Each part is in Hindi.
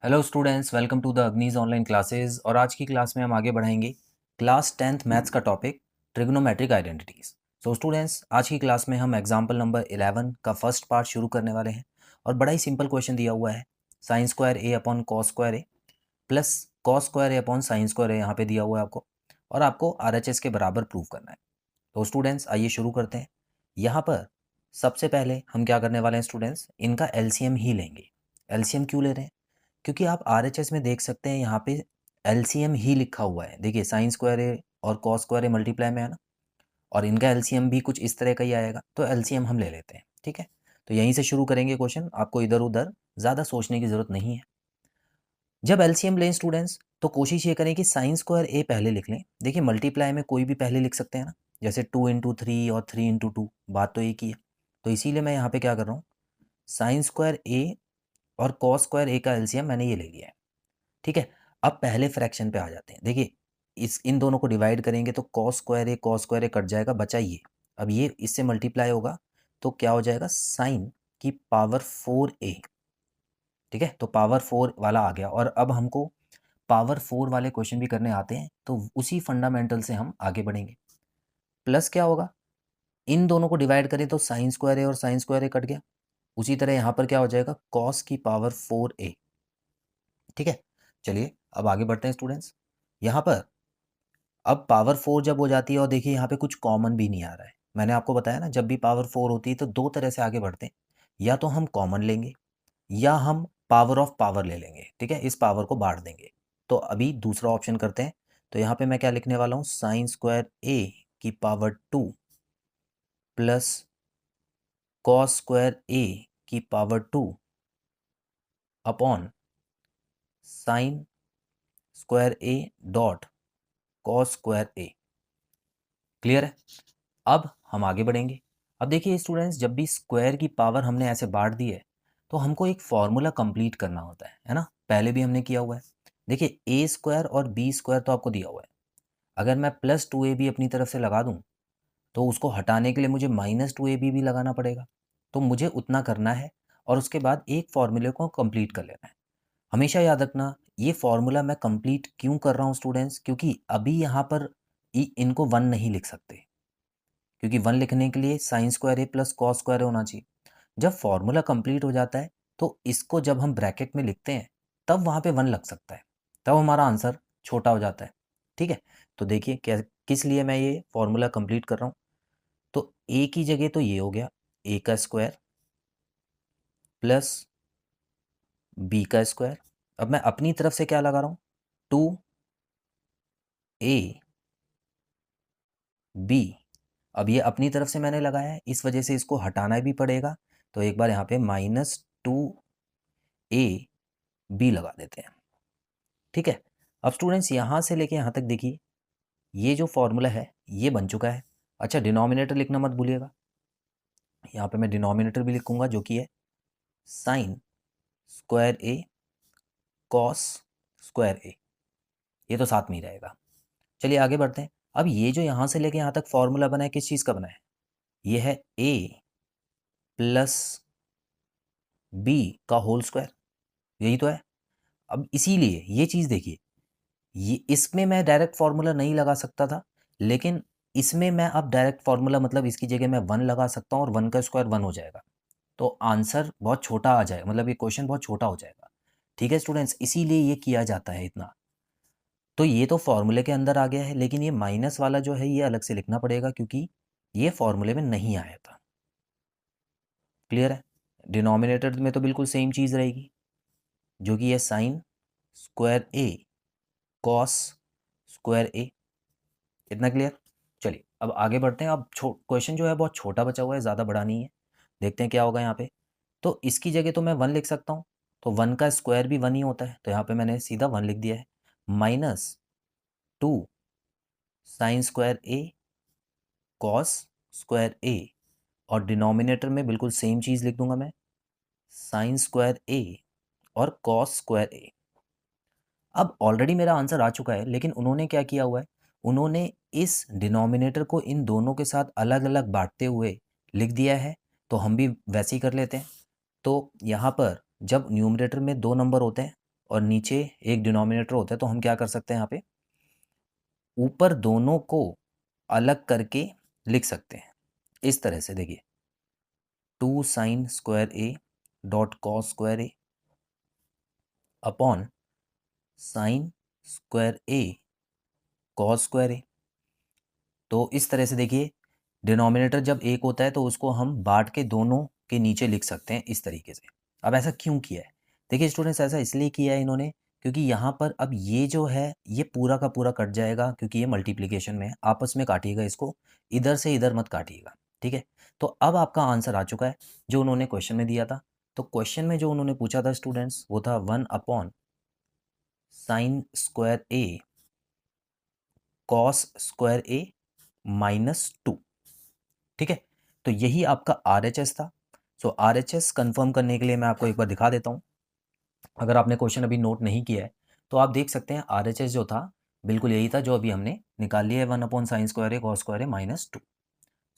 Hello students, welcome to the Agnij online classes. और आज की क्लास में हम आगे बढ़ाएंगे क्लास 10th मैथ्स का topic trigonometric identities. So students, आज की क्लास में हम एग्जांपल नंबर 11 का फर्स्ट पार्ट शुरू करने वाले हैं। और बड़ा ही सिंपल क्वेश्चन दिया हुआ है, sign square A upon cos square A plus cos square A upon sine square ए यहाँ पे दिया हुआ है आपको, और आपको RHS के बराबर प्रूव करना है। तो स्टूडेंट्स आइए शुरू करते हैं। यहाँ पर सबसे पहले हम क्या करने वाले हैं स्टूडेंट्स, इनका LCM ही लेंगे। LCM क्यों ले रहे हैं? क्योंकि आप RHS में देख सकते हैं यहाँ पे LCM ही लिखा हुआ है। देखिए साइन स्क्वायर ए और कॉस स्क्वायर ए मल्टीप्लाई में है ना, और इनका LCM भी कुछ इस तरह का ही आएगा, तो LCM हम ले लेते हैं। ठीक है, तो यहीं से शुरू करेंगे क्वेश्चन, आपको इधर उधर ज़्यादा सोचने की ज़रूरत नहीं है। जब LCM लें स्टूडेंट्स, तो कोशिश ये करें कि साइन स्क्वायर ए पहले लिख लें। देखिए मल्टीप्लाई में कोई भी पहले लिख सकते हैं ना, जैसे 2 × 3 और 3 × 2, बात तो एक ही है। तो इसीलिए मैं यहाँ पे क्या कर रहा हूँ, साइन स्क्वायर ए और कॉस स्क्वायर ए का LCM मैंने ये ले लिया है। ठीक है, अब पहले फ्रैक्शन पे आ जाते हैं। देखिए इन दोनों को डिवाइड करेंगे तो कॉस स्क्वायर ए कट जाएगा, बचा ये। अब ये इससे मल्टीप्लाई होगा तो क्या हो जाएगा, साइन की पावर 4a। ठीक है, तो पावर 4 वाला आ गया। और अब हमको पावर 4 वाले क्वेश्चन भी करने आते हैं, तो उसी फंडामेंटल से हम आगे बढ़ेंगे। प्लस क्या होगा, इन दोनों को डिवाइड करें तो साइन स्क्वायर ए और साइन स्क्वायर ए कट गया। उसी तरह यहाँ पर क्या हो जाएगा, कॉस की पावर 4a। ठीक है, चलिए अब आगे बढ़ते हैं स्टूडेंट्स। यहाँ पर अब पावर 4 जब हो जाती है, और देखिए यहाँ पे कुछ कॉमन भी नहीं आ रहा है। मैंने आपको बताया ना, जब भी पावर 4 होती है तो दो तरह से आगे बढ़ते हैं, या तो हम कॉमन लेंगे या हम पावर ऑफ पावर ले लेंगे। ठीक है, इस पावर को बांट देंगे। तो अभी दूसरा ऑप्शन करते हैं। तो यहाँ पे मैं क्या लिखने वाला हूँ, साइन स्क्वायर ए की पावर 2 प्लस कॉस स्क्वायर ए की power 2 upon sine square A dot cos square A. Clear है? अब हम आगे बढ़ेंगे। अब देखिए स्टूडेंट्स, जब भी स्क्वायर की पावर हमने ऐसे बांट दी है, तो हमको एक फॉर्मूला कंप्लीट करना होता है ना। पहले भी हमने किया हुआ है। देखिए ए स्क्वायर और बी स्क्वायर तो आपको दिया हुआ है। अगर मैं प्लस 2ab अपनी तरफ से लगा दूं, तो उसको हटाने के लिए मुझे -2ab भी लगाना पड़ेगा। तो मुझे उतना करना है, और उसके बाद एक फॉर्मूले को कंप्लीट कर लेना है। हमेशा याद रखना, ये फॉर्मूला मैं कंप्लीट क्यों कर रहा हूँ स्टूडेंट्स, क्योंकि अभी यहाँ पर इनको 1 नहीं लिख सकते, क्योंकि 1 लिखने के लिए साइन स्क्वायर ए प्लस कॉस स्क्वायर ए होना चाहिए। जब फॉर्मूला कंप्लीट हो जाता है, तो इसको जब हम ब्रैकेट में लिखते हैं, तब वहाँ पे 1 लग सकता है, तब हमारा आंसर छोटा हो जाता है। ठीक है, तो देखिए क्या, किस लिए मैं ये फॉर्मूला कंप्लीट कर रहा हूँ। तो ए की जगह तो ये हो गया ए का स्क्वायर प्लस बी का स्क्वायर। अब मैं अपनी तरफ से क्या लगा रहा हूँ, 2a बी। अब ये अपनी तरफ से मैंने लगाया है, इस वजह से इसको हटाना भी पड़ेगा। तो एक बार यहाँ पे -2ab लगा देते हैं। ठीक है, अब स्टूडेंट्स यहाँ से लेके यहाँ तक देखिए, ये जो फॉर्मूला है ये बन चुका है। अच्छा, डिनोमिनेटर लिखना मत भूलिएगा। यहाँ पे मैं डिनोमिनेटर भी लिखूंगा, जो कि है sign square A cos square ए। ये तो साथ में ही रहेगा। चलिए आगे बढ़ते हैं। अब ये जो यहाँ से लेके यहाँ तक फॉर्मूला बना है, किस चीज़ का बना है, ये है a प्लस बी का होल स्क्वायर, यही तो है। अब इसीलिए ये चीज़ देखिए, ये इसमें मैं डायरेक्ट फार्मूला नहीं लगा सकता था, लेकिन इसमें मैं अब डायरेक्ट फार्मूला मतलब इसकी जगह मैं 1 लगा सकता हूँ, और 1 का स्क्वायर 1 हो जाएगा। तो आंसर बहुत छोटा आ जाएगा, मतलब ये क्वेश्चन बहुत छोटा हो जाएगा। ठीक है स्टूडेंट्स, इसीलिए ये किया जाता है इतना। तो ये तो फॉर्मूले के अंदर आ गया है, लेकिन ये माइनस वाला जो है ये अलग से लिखना पड़ेगा, क्योंकि ये फॉर्मूले में नहीं आया था। क्लियर है? डिनोमिनेटर में तो बिल्कुल सेम चीज़ रहेगी, जो कि है sign square A cos square ए। इतना क्लियर? चलिए अब आगे बढ़ते हैं। अब क्वेश्चन जो है बहुत छोटा बचा हुआ है, ज़्यादा बड़ा नहीं है। देखते हैं क्या होगा यहाँ पे। तो इसकी जगह तो मैं 1 लिख सकता हूँ, तो 1 का स्क्वायर भी 1 ही होता है, तो यहाँ पे मैंने सीधा 1 लिख दिया है। -2 sine square A cos square ए, और डिनोमिनेटर में बिल्कुल सेम चीज़ लिख दूंगा मैं, साइन स्क्वायर ए और कॉस स्क्वायर ए। अब ऑलरेडी मेरा आंसर आ चुका है, लेकिन उन्होंने क्या किया हुआ है, उन्होंने इस डिनोमिनेटर को इन दोनों के साथ अलग अलग बांटते हुए लिख दिया है। तो हम भी वैसे ही कर लेते हैं। तो यहाँ पर जब न्यूमरेटर में 2 नंबर होते हैं, और नीचे एक डिनोमिनेटर होता है, तो हम क्या कर सकते हैं यहाँ पे ऊपर दोनों को अलग करके लिख सकते हैं इस तरह से। देखिए 2 sine square A dot cos square A upon sine square A cos square A. तो इस तरह से देखिए डिनोमिनेटर जब एक होता है तो उसको हम बांट के दोनों के नीचे लिख सकते हैं इस तरीके से। अब ऐसा क्यों किया है? देखिए स्टूडेंट्स, ऐसा इसलिए किया है इन्होंने क्योंकि यहाँ पर अब ये जो है ये पूरा का पूरा कट जाएगा, क्योंकि ये मल्टीप्लिकेशन में है। आपस में काटिएगा इसको, इधर से इधर मत काटिएगा, ठीक है। तो अब आपका आंसर आ चुका है जो उन्होंने क्वेश्चन में दिया था। तो क्वेश्चन में जो उन्होंने पूछा था स्टूडेंट्स वो था 1 upon sine square A cos square ए -2, ठीक है। तो यही आपका RHS था। सो RHS कंफर्म करने के लिए मैं आपको एक बार दिखा देता हूँ। अगर आपने क्वेश्चन अभी नोट नहीं किया है तो आप देख सकते हैं RHS जो था बिल्कुल यही था जो अभी हमने निकाल लिया है, 1 upon sine square A cos square A -2।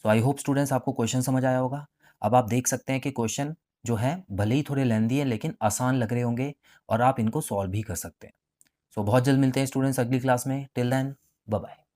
So I hope students आपको क्वेश्चन समझ आया होगा। अब आप देख सकते हैं कि क्वेश्चन जो है भले ही थोड़े लेंदी है लेकिन आसान लग रहे होंगे और आप इनको सॉल्व भी कर सकते हैं। सो बहुत जल्द मिलते हैं स्टूडेंट्स अगली क्लास में। Till then bye bye.